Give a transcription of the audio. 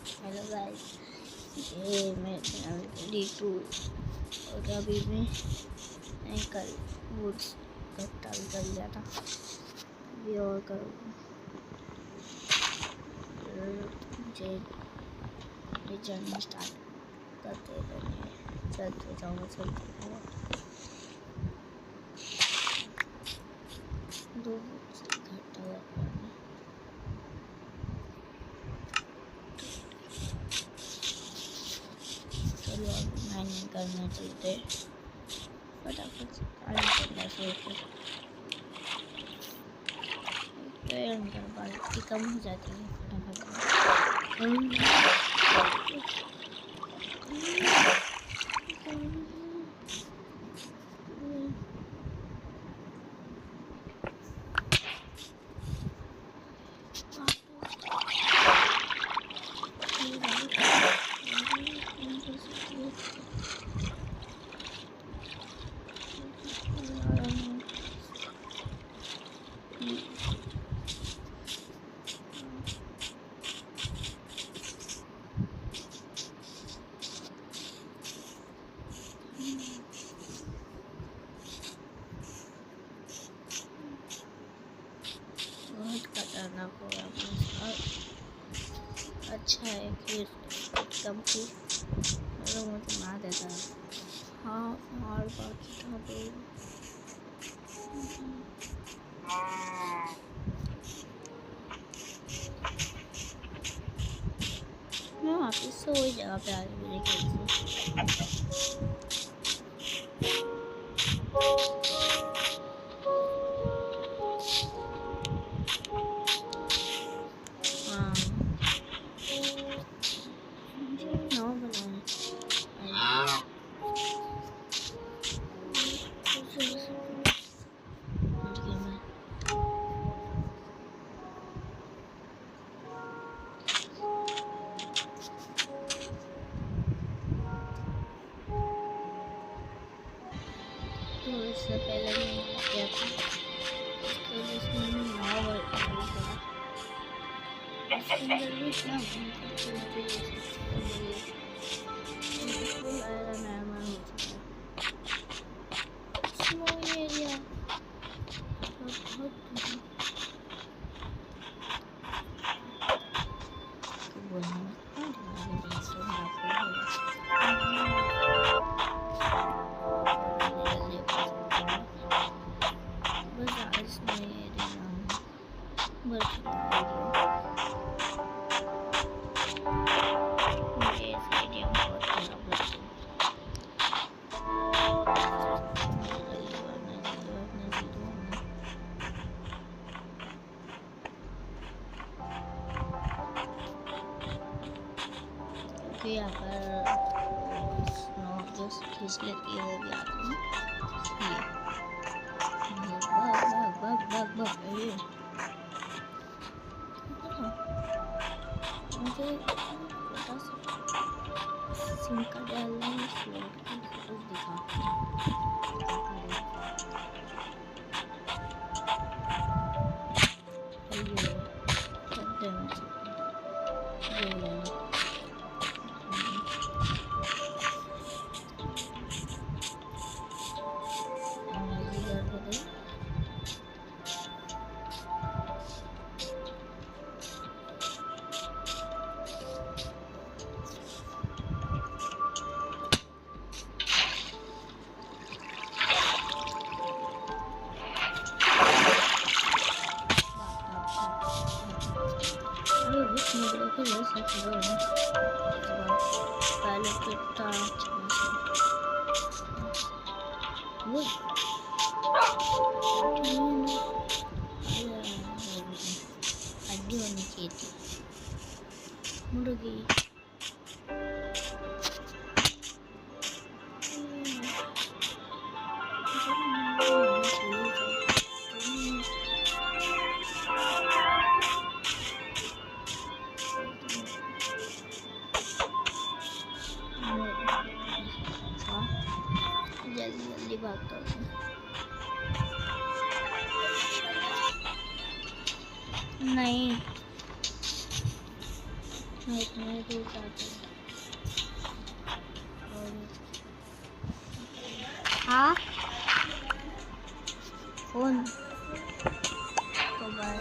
Hello guys, ये मेरे channel D2 और अभी मैं कल वुड्स कट्टा भी कर लिया था। अभी और करूँगा मुझे जर्नी स्टार्ट करते रहने चलते जाऊँगा दो वुड्स इकट्ठा करना। चलो अब माइनिंग करने चलते फटाफट से आगे चलना शुरू कर। तो अंदर बाल्टी कम हो जाती है फटाफट। बहुत खतरनाक हो रहा है। अच्छा है कि कम की मुझे मार देता है। हाँ और बाकी था तो मैं वापस से वही जगह पे आ गई मेरे ख्याल से। तो इससे पहले मैंने किया था, इसकी वजह से मैंने 9 वर्ड करा। इसके अंदर भी इतना चलती है बिल्कुल आयरन आयरन हो चुका है। स्लो एरिया बहुत बोलना यहाँ पर स्नो जस्ट खींच लेती है वो भी आती है। मुझे छोटा सा सिम का डालना है, स्लॉट की फोटोज दिखा पहले कितना हड्डी होनी चाहिए थी मुर्गी। जल्दी जल्दी भागता हूँ। नहीं मैं इतने दूर जाती हूँ। हाँ फोन तो बाय।